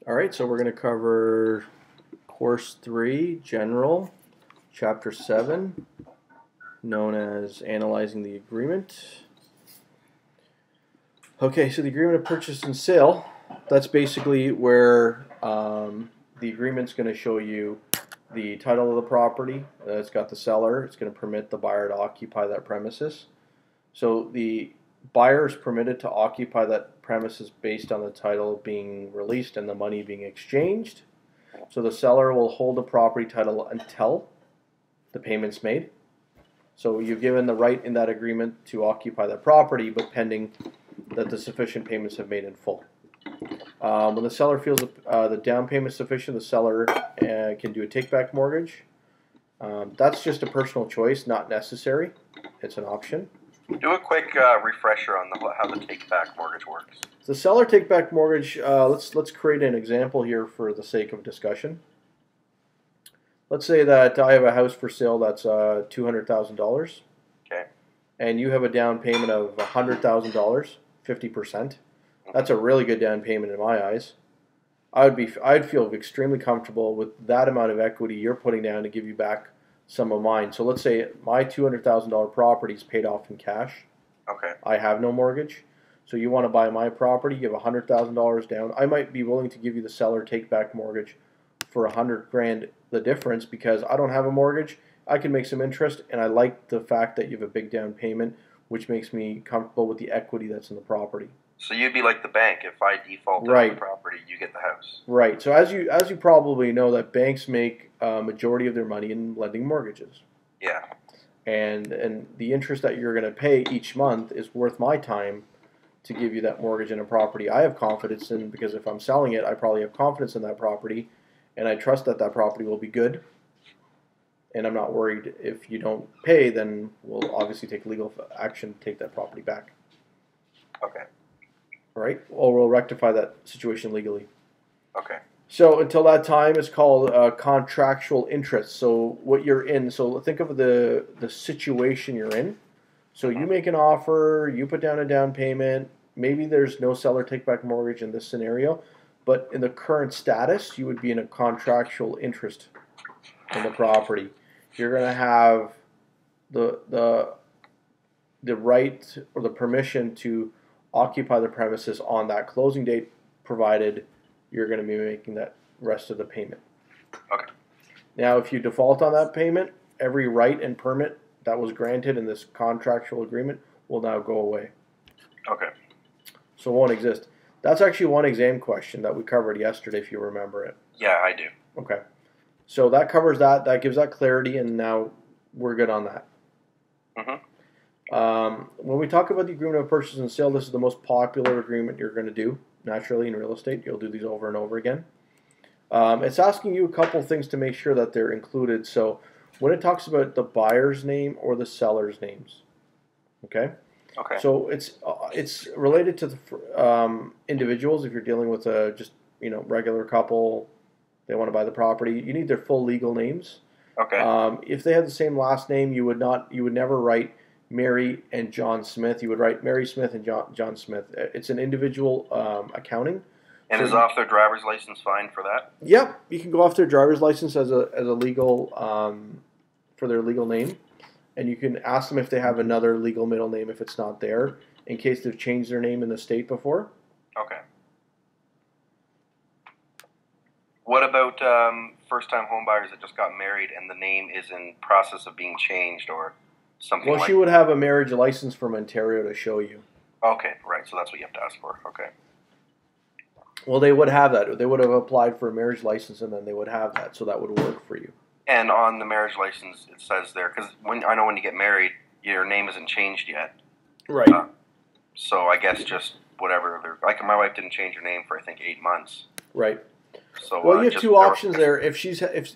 Alright, so we're going to cover Course 3, General, Chapter 7, known as Analyzing the Agreement. Okay, so the agreement of purchase and sale, that's basically where the agreement's going to show you the title of the property. It's got the seller. It's going to permit the buyer to occupy that premises. So the buyer is permitted to occupy that premises based on the title being released and the money being exchanged. So the seller will hold the property title until the payment's made. So you're given the right in that agreement to occupy that property, but pending that the sufficient payments have made in full. When the seller feels the down payment is sufficient, the seller can do a take-back mortgage. That's just a personal choice, not necessary. It's an option. Do a quick refresher on how the take-back mortgage works. The seller take-back mortgage, let's create an example here for the sake of discussion. Let's say that I have a house for sale that's $200,000. Okay. And you have a down payment of $100,000, 50%. That's a really good down payment in my eyes. I'd feel extremely comfortable with that amount of equity you're putting down to give you back some of mine. So let's say my $200,000 property is paid off in cash. Okay. I have no mortgage. So you want to buy my property, you have $100,000 down. I might be willing to give you the seller take-back mortgage for $100,000 the difference because I don't have a mortgage. I can make some interest, and I like the fact that you have a big down payment, which makes me comfortable with the equity that's in the property. So you'd be like the bank. If I default on the property, you get the house. Right. So as you probably know, that banks make a majority of their money in lending mortgages. Yeah. And the interest that you're going to pay each month is worth my time to give you that mortgage in a property I have confidence in, because if I'm selling it, I probably have confidence in that property, and I trust that that property will be good. And I'm not worried if you don't pay, then we'll obviously take legal action to take that property back. Okay. Right? Or we'll rectify that situation legally. Okay. So until that time, it's called contractual interest. So what you're in, so think of the situation you're in. So you make an offer, you put down a down payment, maybe there's no seller take-back mortgage in this scenario, but in the current status, you would be in a contractual interest in the property. You're going to have the right or the permission to occupy the premises on that closing date, provided you're going to be making that rest of the payment. Okay. Now, if you default on that payment, every right and permit that was granted in this contractual agreement will now go away. Okay. So it won't exist. That's actually one exam question that we covered yesterday, if you remember it. Yeah, I do. Okay. So that covers that. That gives that clarity, and now we're good on that. When we talk about the agreement of purchase and sale, this is the most popular agreement you're going to do. Naturally, in real estate, you'll do these over and over again. It's asking you a couple things to make sure that they're included. So when it talks about the buyer's name or the seller's names, okay? Okay. So it's related to the individuals. If you're dealing with a just regular couple, they want to buy the property, you need their full legal names. Okay. If they had the same last name, you would never write Mary and John Smith. You would write Mary Smith and John Smith. It's an individual accounting. And is off their driver's license fine for that? Yep, you can go off their driver's license as a legal for their legal name, and you can ask them if they have another legal middle name if it's not there, in case they've changed their name in the state before. Okay. What about first-time homebuyers that just got married and the name is in process of being changed or something? Well, she would have a marriage license from Ontario to show you. Okay, right. So that's what you have to ask for. Okay. Well, they would have that. They would have applied for a marriage license, and then they would have that, so that would work for you. And on the marriage license, it says there, because I know when you get married, your name isn't changed yet. Right. So I guess just whatever. Like my wife didn't change her name for I think 8 months. Right. So well, you have two options there. If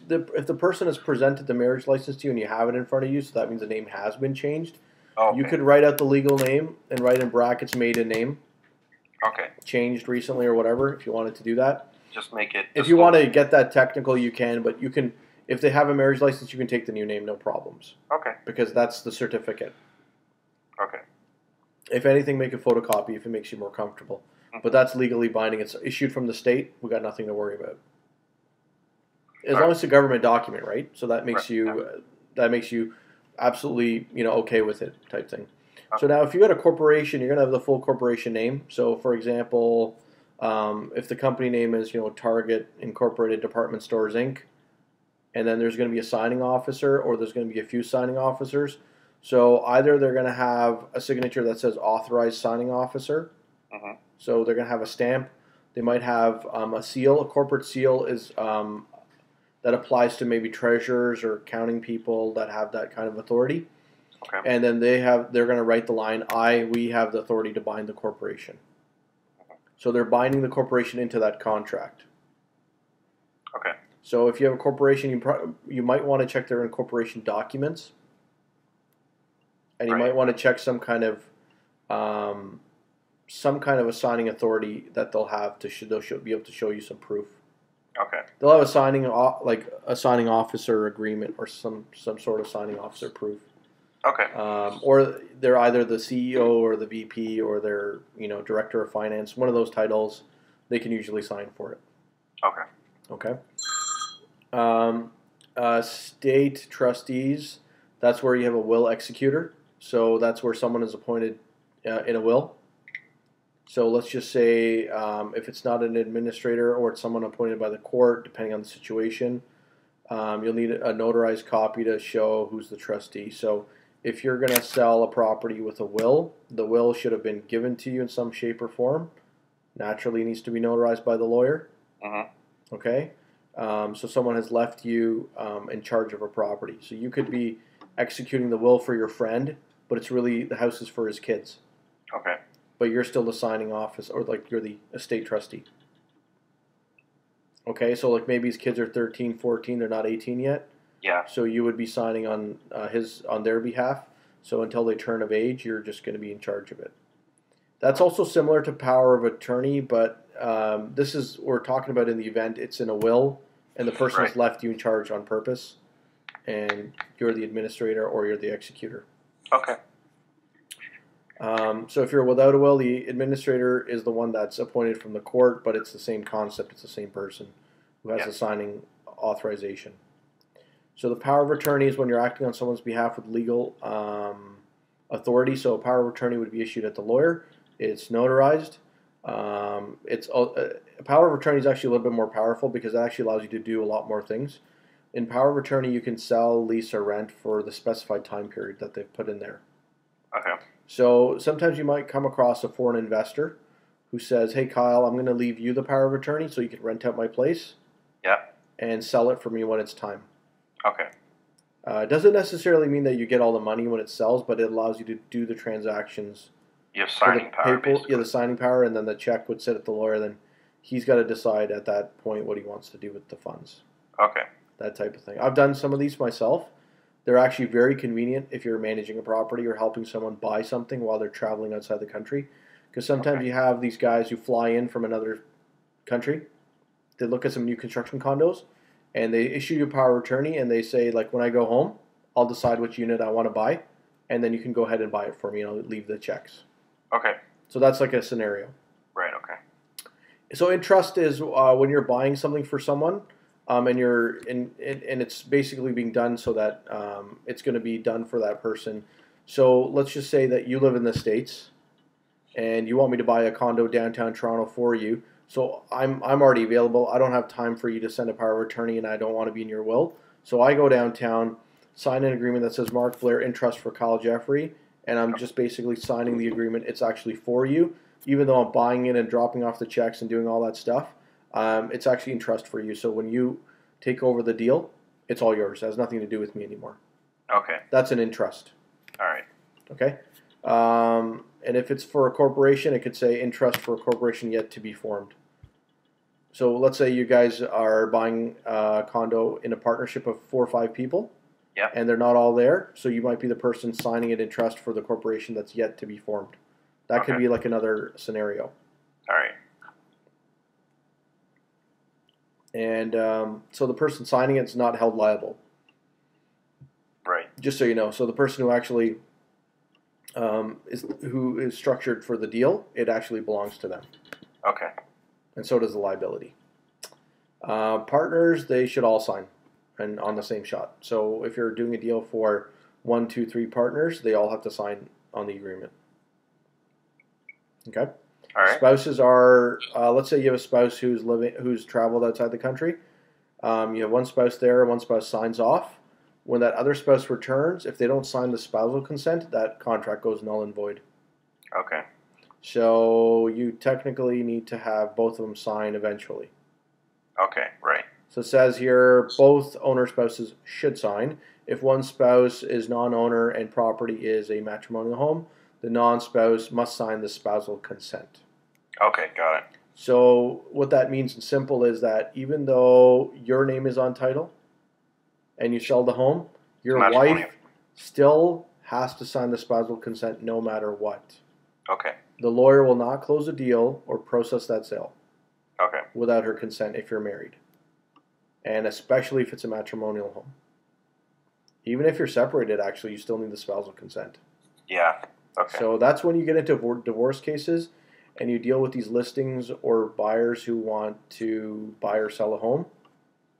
the person has presented the marriage license to you and you have it in front of you, so that means the name has been changed. Okay. You could write out the legal name and write in brackets maiden name. Okay. Changed recently or whatever, if you wanted to do that. Just make it. If you want to get that technical, you can, but you can. If they have a marriage license, you can take the new name, no problems. Okay. Because that's the certificate. Okay. If anything, make a photocopy if it makes you more comfortable. but that's legally binding. It's issued from the state. We got nothing to worry about. As long as it's a government document, right? So that makes you absolutely, okay with it type thing. So now if you got a corporation, you're going to have the full corporation name. So for example, if the company name is, Target Incorporated Department Stores, Inc., and then there's going to be a signing officer, or there's going to be a few signing officers. So either they're going to have a signature that says authorized signing officer. So they're going to have a stamp. They might have a seal. A corporate seal is that applies to maybe treasurers or accounting people that have that kind of authority. And then they're going to write the line, we have the authority to bind the corporation. So they're binding the corporation into that contract. So if you have a corporation, you might want to check their incorporation documents, and you might want to check some kind of a signing authority that they'll have they'll be able to show you some proof. They'll have a signing officer agreement or some sort of signing officer proof. Or they're either the CEO or the VP or their director of finance. One of those titles, they can usually sign for it. Okay. State trustees, that's where you have a will executor. So that's where someone is appointed in a will. So let's just say if it's not an administrator or it's someone appointed by the court, depending on the situation, you'll need a notarized copy to show who's the trustee. So if you're going to sell a property with a will, the will should have been given to you in some shape or form. Naturally, it needs to be notarized by the lawyer. Okay? So someone has left you in charge of a property. So you could be executing the will for your friend, but it's really the house is for his kids. But you're still the signing officer, or you're the estate trustee. Okay, so maybe his kids are 13, 14, they're not 18 yet. So you would be signing on their behalf. So until they turn of age, you're just going to be in charge of it. That's also similar to power of attorney, but this is we're talking about in the event it's in a will, and the person has left you in charge on purpose, and you're the administrator or you're the executor. So if you're without a will, the administrator is the one that's appointed from the court, but it's the same concept. It's the same person who has the signing authorization. So the power of attorney is when you're acting on someone's behalf with legal authority. So a power of attorney would be issued at the lawyer. It's notarized. A power of attorney is actually a little bit more powerful because it actually allows you to do a lot more things. In power of attorney, you can sell, lease, or rent for the specified time period that they've put in there. So sometimes you might come across a foreign investor who says, hey, Kyle, I'm going to leave you the power of attorney so you can rent out my place and sell it for me when it's time. It doesn't necessarily mean that you get all the money when it sells, but it allows you to do the transactions. You have signing power, basically. The signing power, and then the check would sit at the lawyer. Then he's got to decide at that point what he wants to do with the funds. That type of thing. I've done some of these myself. They're actually very convenient if you're managing a property or helping someone buy something while they're traveling outside the country. Because sometimes you have these guys who fly in from another country. They look at some new construction condos, and they issue you a power of attorney, and they say, when I go home, I'll decide which unit I want to buy, and then you can go ahead and buy it for me, and I'll leave the checks. So that's like a scenario. So in trust is when you're buying something for someone, and it's basically being done so that it's going to be done for that person. So let's just say that you live in the States, and you want me to buy a condo downtown Toronto for you. So I'm already available. I don't have time for you to send a power of attorney, and I don't want to be in your will. So I go downtown, sign an agreement that says Mark Blair in trust for Kyle Jeffrey, and I'm just basically signing the agreement. It's actually for you, even though I'm buying it and dropping off the checks and doing all that stuff. It's actually in trust for you. So when you take over the deal, it's all yours. It has nothing to do with me anymore. That's an in trust. Okay. And if it's for a corporation, it could say in trust for a corporation yet to be formed. So let's say you guys are buying a condo in a partnership of 4 or 5 people. And they're not all there. So you might be the person signing it in trust for the corporation that's yet to be formed. That could be like another scenario. And so the person signing it is not held liable. Just so you know. So the person who actually who is structured for the deal, it actually belongs to them. Okay. And so does the liability. Partners, they should all sign and on the same shot. So if you're doing a deal for 1, 2, 3 partners, they all have to sign on the agreement. Okay. All right. Spouses are, let's say you have a spouse who's traveled outside the country. You have one spouse there, one spouse signs off. When that other spouse returns, if they don't sign the spousal consent, that contract goes null and void. Okay. So you technically need to have both of them sign eventually. Okay, right. So it says here both owner spouses should sign. If one spouse is non-owner and property is a matrimonial home, the non-spouse must sign the spousal consent. Okay, got it. So what that means in simple is that even though your name is on title and you sell the home, your wife still has to sign the spousal consent no matter what. Okay. The lawyer will not close a deal or process that sale. Okay. Without her consent if you're married. And especially if it's a matrimonial home. Even if you're separated, actually, you still need the spousal consent. Yeah. Okay. So that's when you get into divorce cases and you deal with these listings or buyers who want to buy or sell a home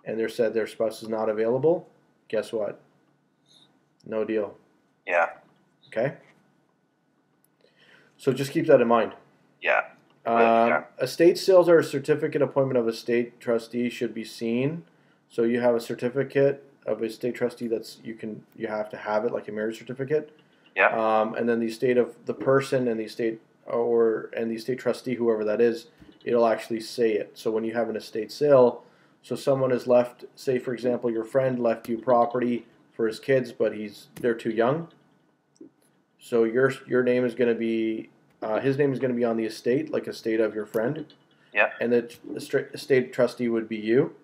and they're said their spouse is not available. Guess what? No deal. Yeah. Okay? So just keep that in mind. Yeah. Estate sales or a certificate appointment of estate trustee should be seen. So you have a certificate of estate trustee you have to have it like a marriage certificate. Yeah. And then the estate of the person and the estate the estate trustee, whoever that is, it'll actually say it. So when you have an estate sale, so someone has left, say for example, your friend left you property for his kids, but they're too young. So your name is going to be his name is going to be on the estate, like estate of your friend. Yeah. And the estate trustee would be you.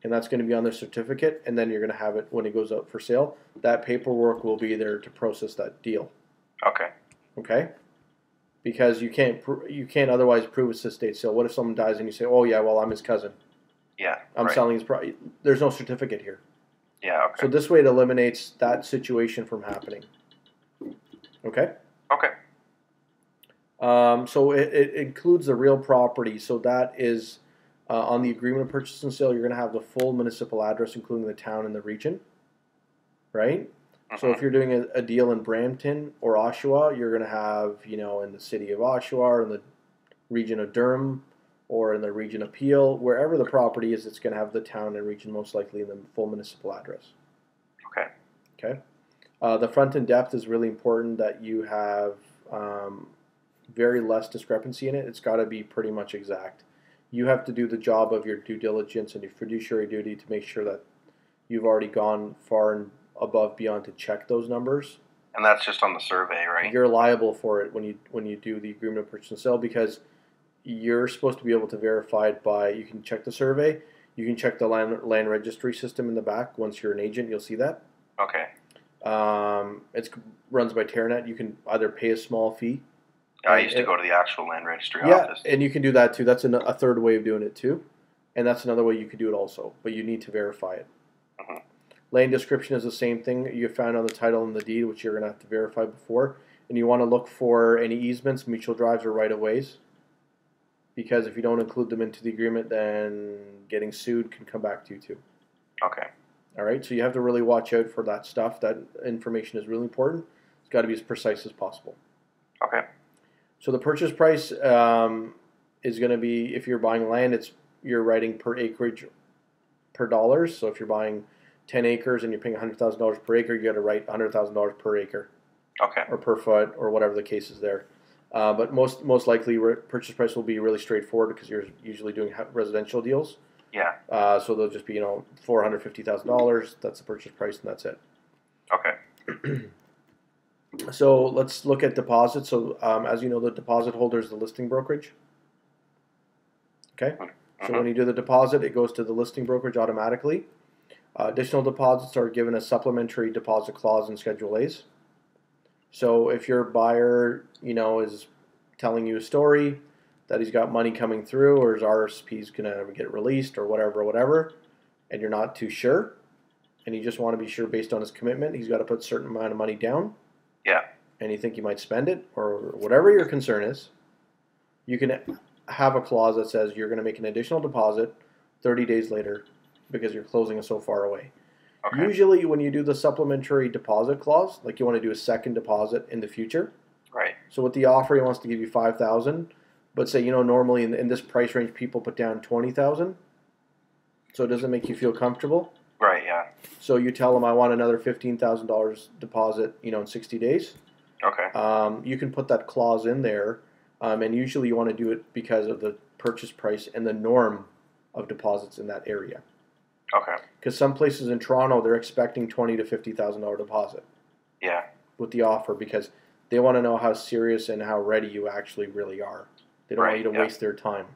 And that's going to be on their certificate. And then you're going to have it when it goes out for sale. That paperwork will be there to process that deal. Okay. Okay? Because you can't otherwise prove it's estate sale. What if someone dies and you say, oh yeah, well I'm his cousin. Yeah. I'm selling his property. There's no certificate here. Yeah, okay. So this way it eliminates that situation from happening. Okay? Okay. So it includes the real property. So that is on the agreement of purchase and sale, you're going to have the full municipal address, including the town and the region. Right? Mm-hmm. So if you're doing a deal in Brampton or Oshawa, you're going to have, in the city of Oshawa or in the region of Durham or in the region of Peel, wherever the property is, it's going to have the town and region most likely in the full municipal address. Okay. Okay. The front and depth is really important that you have very less discrepancy in it. It's got to be pretty much exact. You have to do the job of your due diligence and your fiduciary duty to make sure that you've already gone far and above beyond to check those numbers. And that's just on the survey, right? You're liable for it when you do the agreement of purchase and sale because you're supposed to be able to verify it by, you can check the survey, you can check the land registry system in the back. Once you're an agent, you'll see that. Okay. It runs by Terranet. You can either pay a small fee. I used to go to the actual land registry office. Yeah, and you can do that too. That's a third way of doing it too. And that's another way you could do it also. But you need to verify it. Mm-hmm. Land description is the same thing you found on the title and the deed, which you're going to have to verify before. And you want to look for any easements, mutual drives, or right-of-ways. Because if you don't include them into the agreement, then getting sued can come back to you too. Okay. All right, so you have to really watch out for that stuff. That information is really important. It's got to be as precise as possible. Okay. So the purchase price is going to be, if you're buying land, you're writing per acreage per dollars. So if you're buying 10 acres and you're paying $100,000 per acre, you got to write $100,000 per acre. Okay. Or per foot, or whatever the case is there. But most likely, purchase price will be really straightforward because you're usually doing residential deals. Yeah. So they'll just be, $450,000. That's the purchase price, and that's it. Okay. So let's look at deposits. So as you know, the deposit holder is the listing brokerage. Okay. Mm-hmm. So when you do the deposit, it goes to the listing brokerage automatically. Additional deposits are given a supplementary deposit clause in Schedule A's. So if your buyer, is telling you a story that he's got money coming through or his RSP is going to get released or whatever, and you're not too sure, and you just want to be sure based on his commitment, he's got to put a certain amount of money down. Yeah. And you think you might spend it or whatever your concern is, you can have a clause that says you're going to make an additional deposit 30 days later because your closing is so far away. Okay. Usually when you do the supplementary deposit clause, like you want to do a second deposit in the future. Right. So with the offer, he wants to give you $5,000, but say, normally in this price range, people put down $20,000. So it doesn't make you feel comfortable. Right, yeah. So you tell them, I want another $15,000 deposit, in 60 days. Okay. You can put that clause in there, and usually you want to do it because of the purchase price and the norm of deposits in that area. Okay. Because some places in Toronto, they're expecting $20,000 to $50,000 deposit. Yeah. With the offer, because they want to know how serious and how ready you actually really are. They don't want you to waste their time.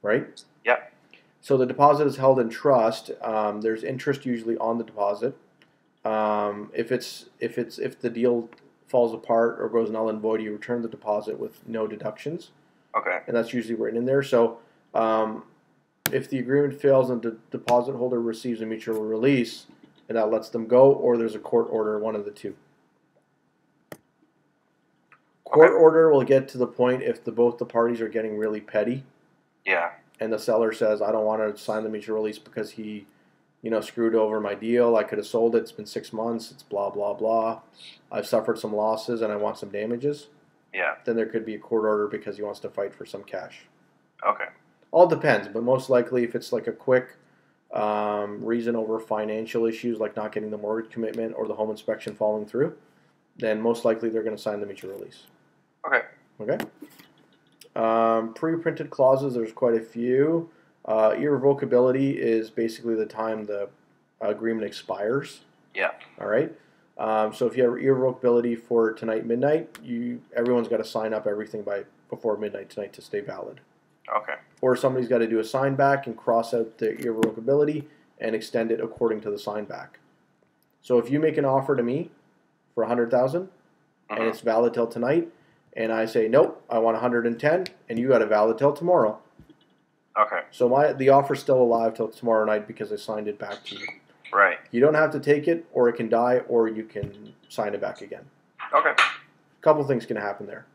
Right? Yep. So the deposit is held in trust. There's interest usually on the deposit. If the deal falls apart or goes null and void, you return the deposit with no deductions. Okay. And that's usually written in there. So if the agreement fails and the deposit holder receives a mutual release, and that lets them go, or there's a court order, one of the two. Court order will get to the point if both the parties are getting really petty. Yeah. And the seller says, I don't want to sign the mutual release because he, screwed over my deal. I could have sold it. It's been 6 months. It's blah, blah, blah. I've suffered some losses and I want some damages. Yeah. Then there could be a court order because he wants to fight for some cash. Okay. All depends, but most likely if it's like a quick reason over financial issues like not getting the mortgage commitment or the home inspection falling through, then most likely they're going to sign the mutual release. Okay. Okay. Pre-printed clauses, there's quite a few. Irrevocability is basically the time the agreement expires. Yeah. All right. So if you have irrevocability for tonight midnight, everyone's got to sign up everything before midnight tonight to stay valid. Okay. Or somebody's got to do a sign back and cross out the irrevocability and extend it according to the sign back. So if you make an offer to me for $100,000 and it's valid till tonight, and I say, nope, I want 110, and you got it valid till tomorrow. Okay. So the offer's still alive till tomorrow night because I signed it back to you. Right. You don't have to take it, or it can die, or you can sign it back again. Okay. A couple things can happen there.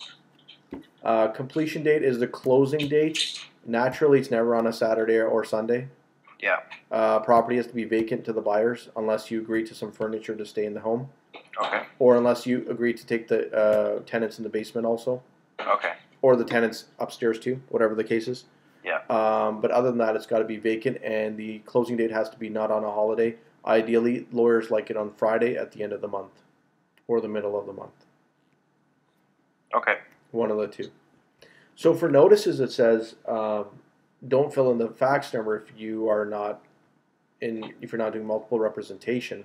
Completion date is the closing date. Naturally, it's never on a Saturday or Sunday. Yeah. Property has to be vacant to the buyers unless you agree to some furniture to stay in the home. Okay. Or unless you agree to take the tenants in the basement also. Okay. Or the tenants upstairs too, whatever the case is. Yeah. But other than that, it's got to be vacant, and the closing date has to be not on a holiday. Ideally, lawyers like it on Friday at the end of the month or the middle of the month. Okay. One of the two. So for notices, it says don't fill in the fax number if you're not doing multiple representation.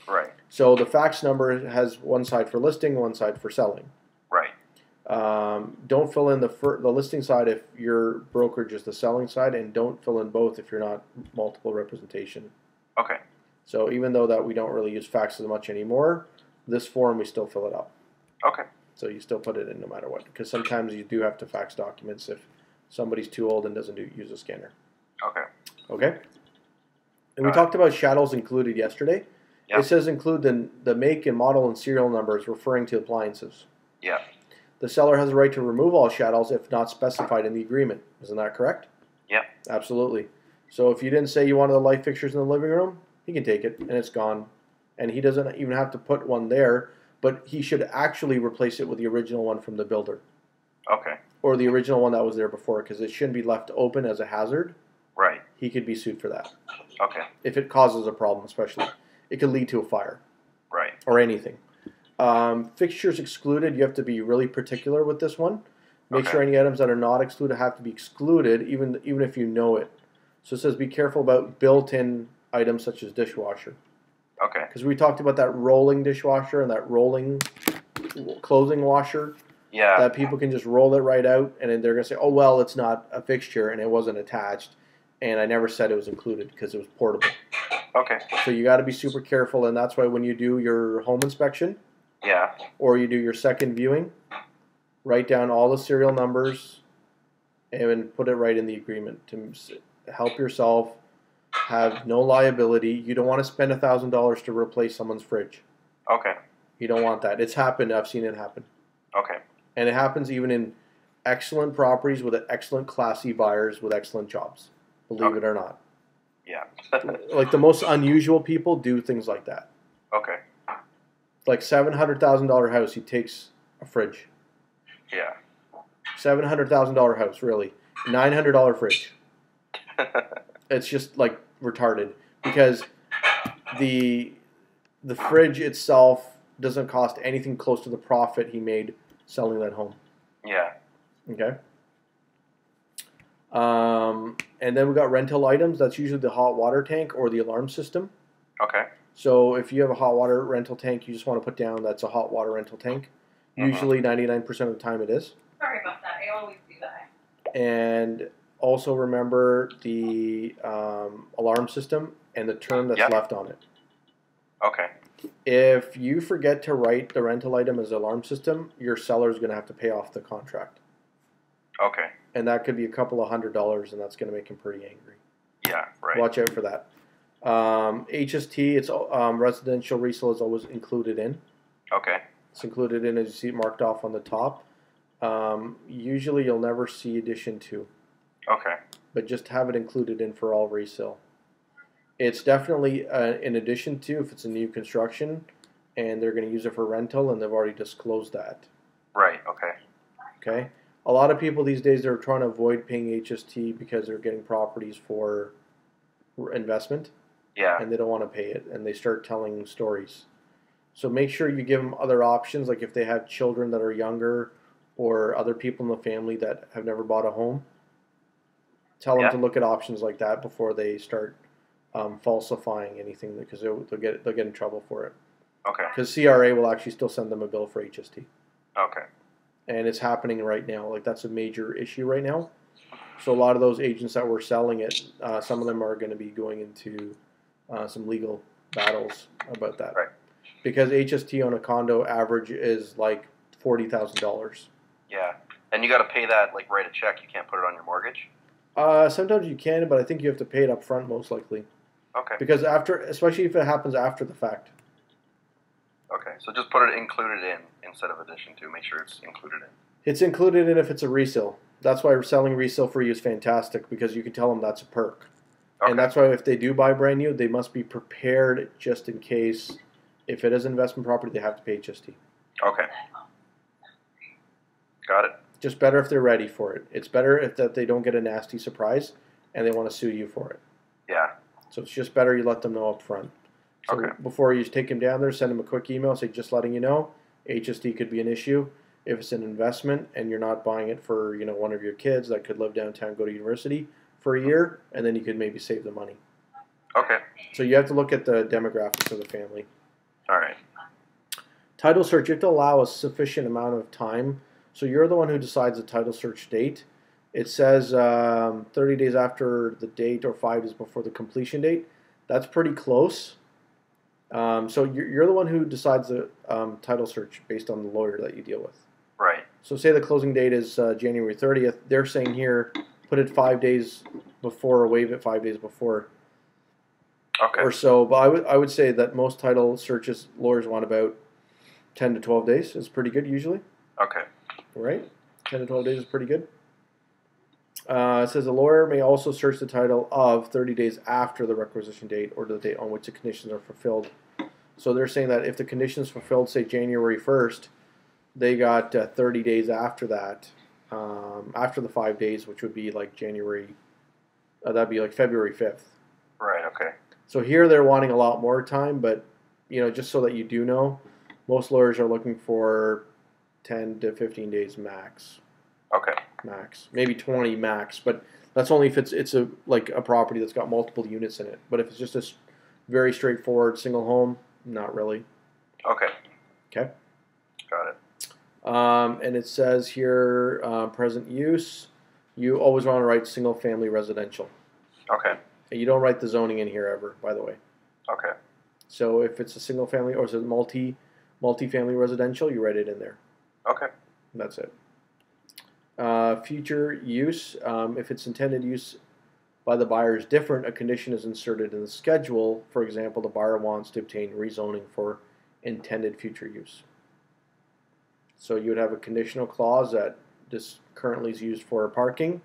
Right. So the fax number has one side for listing, one side for selling. Right. Don't fill in the listing side if your brokerage is the selling side, and don't fill in both if you're not multiple representation. Okay. So even though that we don't really use fax as much anymore, this form we still fill it up. Okay. So you still put it in no matter what, because sometimes you do have to fax documents if somebody's too old and doesn't use a scanner. Okay. Okay. And we talked about shadows included yesterday. Yeah. It says include the make and model and serial numbers referring to appliances. Yeah. The seller has the right to remove all shadows if not specified in the agreement. Isn't that correct? Yeah. Absolutely. So if you didn't say you wanted the light fixtures in the living room, he can take it and it's gone. And he doesn't even have to put one there, but he should actually replace it with the original one from the builder. Okay. Or the original one that was there before, because it shouldn't be left open as a hazard. Right. He could be sued for that. Okay. If it causes a problem, especially. It could lead to a fire. Right. Or anything. Fixtures excluded, you have to be really particular with this one. Make sure any items that are not excluded have to be excluded, even if you know it. So it says be careful about built-in items such as dishwasher. Okay. Because we talked about that rolling dishwasher and that rolling clothing washer. Yeah. That people can just roll it right out, and then they're going to say, oh, well, it's not a fixture, and it wasn't attached, and I never said it was included because it was portable. Okay. So you got to be super careful, and that's why when you do your home inspection, yeah, or you do your second viewing, write down all the serial numbers and put it right in the agreement to help yourself have no liability. You don't want to spend $1,000 to replace someone's fridge. Okay. You don't want that. It's happened. I've seen it happen. Okay. And it happens even in excellent properties with excellent classy buyers with excellent jobs. Believe it or not. Yeah. Like the most unusual people do things like that. Okay. Like $700,000 house, he takes a fridge. Yeah. $700,000 house, really. $900 fridge. It's just like retarded because the fridge itself doesn't cost anything close to the profit he made selling that home. Yeah. Okay. And then we got rental items. That's usually the hot water tank or the alarm system. Okay. So if you have a hot water rental tank, you just want to put down that's a hot water rental tank. Usually 99% of the time it is. Sorry about that. I always do that. And also remember the alarm system and the term that's left on it. Okay. If you forget to write the rental item as alarm system, your seller is going to have to pay off the contract. Okay. And that could be a couple of $100, and that's going to make him pretty angry. Yeah, right. Watch out for that. HST, it's residential resale is always included in. Okay. It's included in as you see it marked off on the top. Usually you'll never see addition to. Okay. But just have it included in for all resale. It's definitely in addition to if it's a new construction and they're going to use it for rental and they've already disclosed that. Right, okay. Okay? A lot of people these days are trying to avoid paying HST because they're getting properties for investment. Yeah. And they don't want to pay it and they start telling stories. So make sure you give them other options, like if they have children that are younger or other people in the family that have never bought a home. Tell them to look at options like that before they start falsifying anything because they'll get in trouble for it. Okay. Because CRA will actually still send them a bill for HST. Okay. And it's happening right now. Like that's a major issue right now. So a lot of those agents that were selling it, some of them are going to be going into some legal battles about that. Right. Because HST on a condo average is like $40,000. Yeah. And you got to pay that, like write a check. You can't put it on your mortgage? Sometimes you can, but I think you have to pay it up front most likely. Okay. Because especially if it happens after the fact. Okay. So just put it included in instead of addition to. Make sure it's included in. It's included in if it's a resale. That's why selling resale for you is fantastic because you can tell them that's a perk. Okay. And that's why if they do buy brand new, they must be prepared just in case. If it is investment property, they have to pay HST. Okay. Got it. Just better if they're ready for it. It's better that they don't get a nasty surprise and they want to sue you for it. Yeah. So it's just better you let them know up front. So before you take them down there, send them a quick email, say just letting you know, HST could be an issue. If it's an investment and you're not buying it for one of your kids that could live downtown, go to university for a year, and then you could maybe save the money. Okay. So you have to look at the demographics of the family. All right. Title search, you have to allow a sufficient amount of time. So you're the one who decides the title search date. It says 30 days after the date or 5 days before the completion date. That's pretty close. So you're the one who decides the title search based on the lawyer that you deal with. Right. So say the closing date is January 30th. They're saying here, put it 5 days before or waive it 5 days before. Okay. Or so. But I would say that most title searches lawyers want about 10 to 12 days. Is pretty good usually. Okay. Right? 10 to 12 days is pretty good. It says a lawyer may also search the title of 30 days after the requisition date or the date on which the conditions are fulfilled. So they're saying that if the conditions fulfilled, say January 1st, they got 30 days after that, after the 5 days, which would be like January, that'd be like February 5th. Right, okay. So here they're wanting a lot more time, but just so that you do know, most lawyers are looking for 10 to 15 days max. Okay. Max. Maybe 20 max, but that's only if it's a property that's got multiple units in it. But if it's just a very straightforward single home, not really. Okay. Okay. Got it. And it says here, present use. You always want to write single family residential. Okay. And you don't write the zoning in here ever, by the way. Okay. So if it's a single family or is it multi-family residential, you write it in there. Okay. And that's it. Future use, if its intended use by the buyer is different, a condition is inserted in the schedule. For example, the buyer wants to obtain rezoning for intended future use. So you would have a conditional clause that currently is used for parking.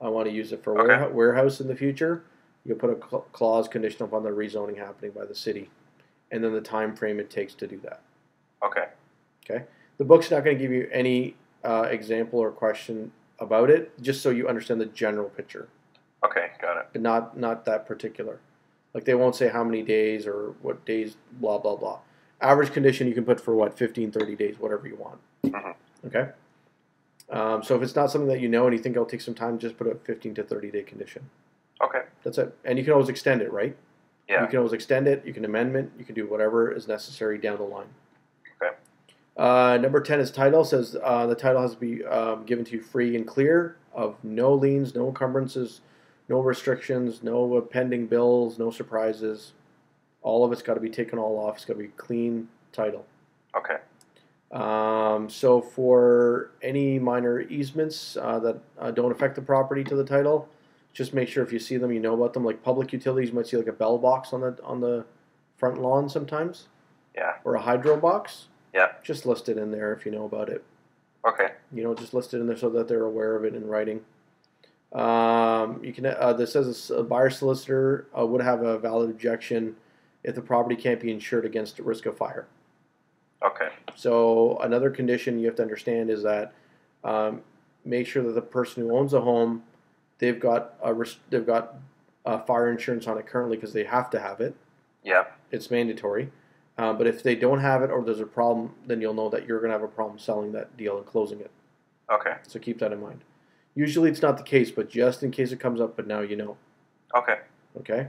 I want to use it for warehouse in the future. You put a clause conditional upon the rezoning happening by the city, and then the time frame it takes to do that. Okay. Okay. The book's not going to give you any example or question about it, just so you understand the general picture. Okay, got it. But not that particular. Like they won't say how many days or what days, blah, blah, blah. Average condition you can put for what, 15, 30 days, whatever you want. Mm-hmm. Okay? So if it's not something that you know and you think it'll take some time, just put a 15 to 30 day condition. Okay. That's it. And you can always extend it, right? Yeah. You can always extend it, you can amendment, you can do whatever is necessary down the line. Okay. Number 10 is title. Says the title has to be given to you free and clear of no liens, no encumbrances, no restrictions, no pending bills, no surprises. All of it's got to be taken all off. It's got to be clean title. Okay. So for any minor easements that don't affect the property to the title, just make sure if you see them, you know about them. Like public utilities, you might see like a bell box on the front lawn sometimes. Yeah. Or a hydro box. Yeah. Just list it in there if you know about it. Okay. Just list it in there so that they're aware of it in writing. You can. This says a buyer solicitor would have a valid objection if the property can't be insured against the risk of fire. Okay. So another condition you have to understand is that make sure that the person who owns a home, they've got fire insurance on it currently because they have to have it. Yeah. It's mandatory. But if they don't have it or there's a problem, then you'll know that you're going to have a problem selling that deal and closing it. Okay. So keep that in mind. Usually it's not the case, but just in case it comes up, but now you know. Okay. Okay.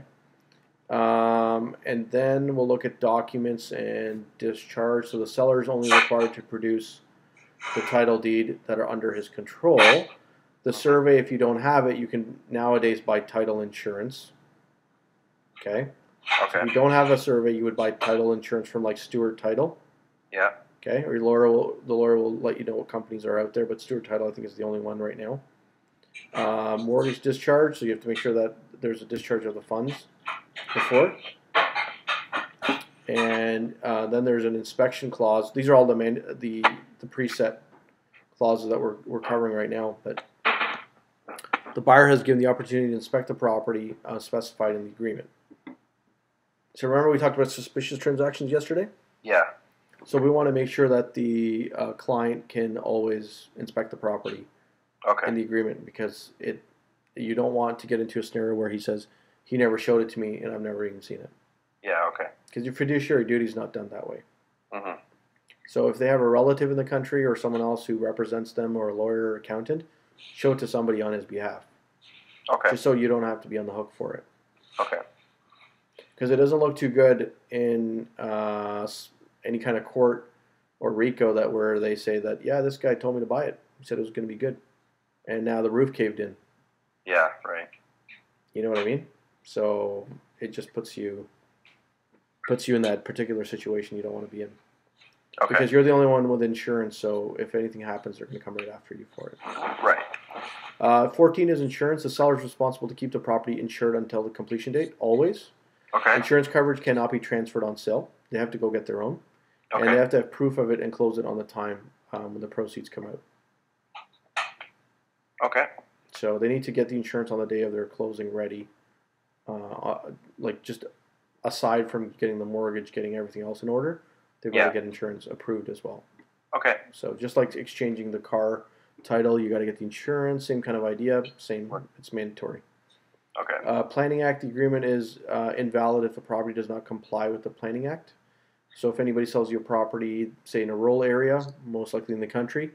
And then we'll look at documents and discharge. So the seller is only required to produce the title deed that are under his control. The survey, if you don't have it, you can nowadays buy title insurance. Okay. Okay. If you don't have a survey, you would buy title insurance from like Stewart Title. Yeah. Okay. Or the lawyer will let you know what companies are out there, but Stewart Title I think is the only one right now. Mortgage discharge, so you have to make sure that there's a discharge of the funds before. And then there's an inspection clause. These are all the preset clauses that we're covering right now, but the buyer has given the opportunity to inspect the property specified in the agreement. So remember we talked about suspicious transactions yesterday? Yeah. So we want to make sure that the client can always inspect the property in the agreement, because you don't want to get into a scenario where he says he never showed it to me and I've never even seen it. Yeah, okay. Because your fiduciary duty is not done that way. Mm-hmm. So if they have a relative in the country or someone else who represents them or a lawyer or accountant, show it to somebody on his behalf. Okay. Just so you don't have to be on the hook for it. Okay. Because it doesn't look too good in any kind of court or RICO where they say that, yeah, this guy told me to buy it. He said it was going to be good. And now the roof caved in. Yeah, right. You know what I mean? So it just puts you in that particular situation you don't want to be in. Okay. Because you're the only one with insurance, so if anything happens, they're going to come right after you for it. Right. 14 is insurance. The seller is responsible to keep the property insured until the completion date, always. Okay. Insurance coverage cannot be transferred on sale. They have to go get their own. Okay. And they have to have proof of it and close it on the time when the proceeds come out. Okay. So they need to get the insurance on the day of their closing ready. Like just aside from getting the mortgage, getting everything else in order, they've got to get insurance approved as well. Okay. So just like exchanging the car title, you got to get the insurance. Same kind of idea. Same. It's mandatory. Okay. Planning Act. The agreement is invalid if the property does not comply with the Planning Act. So if anybody sells you a property, say in a rural area, most likely in the country,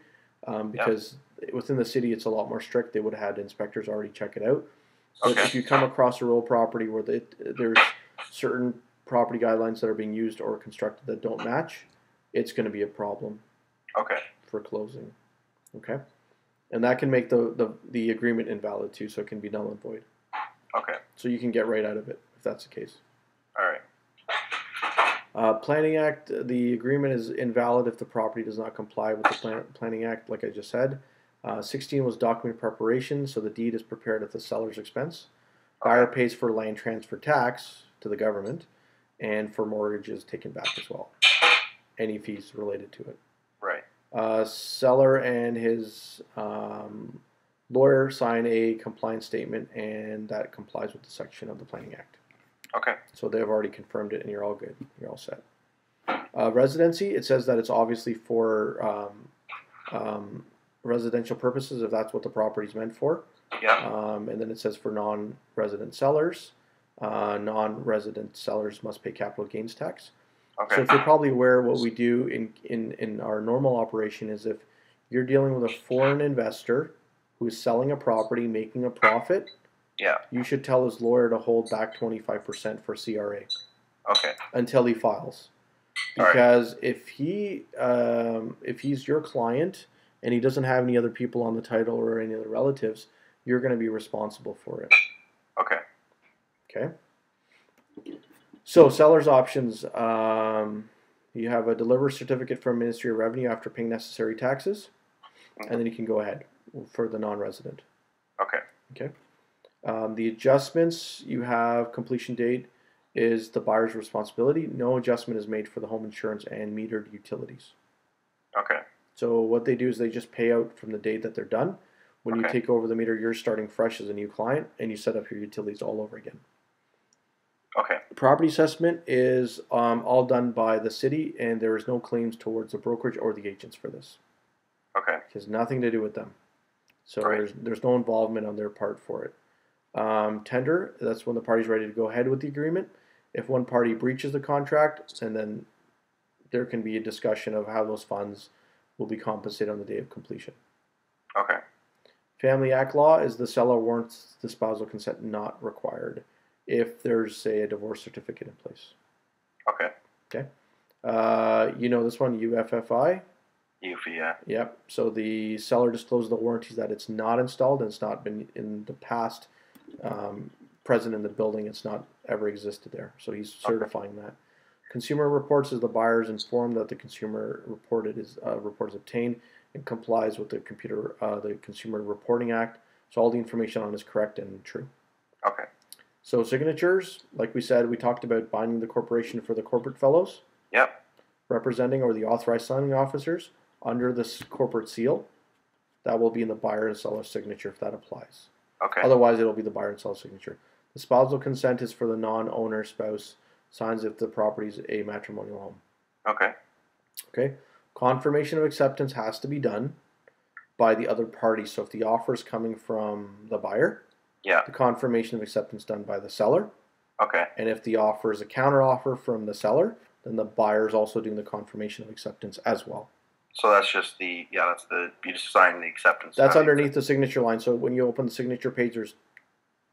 because within the city it's a lot more strict, they would have had inspectors already check it out. But if you come across a rural property where there's certain property guidelines that are being used or constructed that don't match, it's going to be a problem. Okay. For closing. Okay. And that can make the agreement invalid too, so it can be null and void. Okay. So you can get right out of it if that's the case. All right. Planning Act, the agreement is invalid if the property does not comply with the Planning Act, like I just said. 16 was document preparation, so the deed is prepared at the seller's expense. Buyer pays for land transfer tax to the government, and for mortgages taken back as well. Any fees related to it. Right. Seller and his lawyer sign a compliance statement, and that complies with the section of the Planning Act. Okay. So they've already confirmed it, and you're all good. You're all set. Residency, it says that it's obviously for residential purposes, if that's what the property is meant for. Yeah. And then it says for non-resident sellers, non-resident sellers must pay capital gains tax. Okay. So if you're probably aware, what we do in our normal operation is if you're dealing with a foreign investor who is selling a property, making a profit, yeah, you should tell his lawyer to hold back 25% for CRA. Okay. Until he files. Because if he's your client and he doesn't have any other people on the title or any other relatives, you're going to be responsible for it. Okay. Okay. So seller's options. You have a deliver certificate from Ministry of Revenue after paying necessary taxes, and then you can go ahead for the non-resident. Okay. Okay. The adjustments, you have completion date is the buyer's responsibility. No adjustment is made for the home insurance and metered utilities. Okay. So what they do is they just pay out from the date that they're done. When you take over the meter, you're starting fresh as a new client, and you set up your utilities all over again. Okay. Property assessment is all done by the city, and there is no claims towards the brokerage or the agents for this. Okay. It has nothing to do with them. So there's no involvement on their part for it. Tender, that's when the party's ready to go ahead with the agreement. If one party breaches the contract, and then there can be a discussion of how those funds will be compensated on the day of completion. Okay. Family Act law is the seller warrants the spousal consent not required if there's, say, a divorce certificate in place. Okay. Okay. You know this one, UFFI? UFI, yeah. Yep. So the seller discloses the warranties that it's not installed and it's not been in the past present in the building. It's not ever existed there. So he's certifying that. Consumer reports is the buyer is informed that the consumer report is obtained and complies with the Consumer Reporting Act. So all the information on it is correct and true. Okay. So signatures, like we said, we talked about binding the corporation for the corporate fellows. Yep. Representing or the authorized signing officers under this corporate seal. That will be in the buyer and seller signature if that applies. Okay. Otherwise, it'll be the buyer and seller signature. The spousal consent is for the non-owner spouse signs if the property is a matrimonial home. Okay. Okay. Confirmation of acceptance has to be done by the other party. So if the offer is coming from the buyer, the confirmation of acceptance done by the seller. Okay. And if the offer is a counter offer from the seller, then the buyer is also doing the confirmation of acceptance as well. So that's just you just sign the acceptance. That's underneath the signature line. So when you open the signature page, there's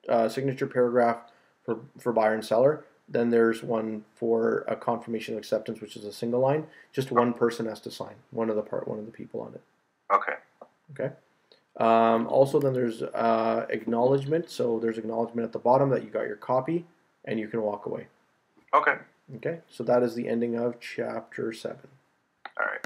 a signature paragraph for buyer and seller. Then there's one for a confirmation of acceptance, which is a single line. Just one person has to sign. One of the people on it. Okay. Okay. Also, then there's acknowledgement. So there's acknowledgement at the bottom that you got your copy, and you can walk away. Okay. Okay. So that is the ending of Chapter 7. All right.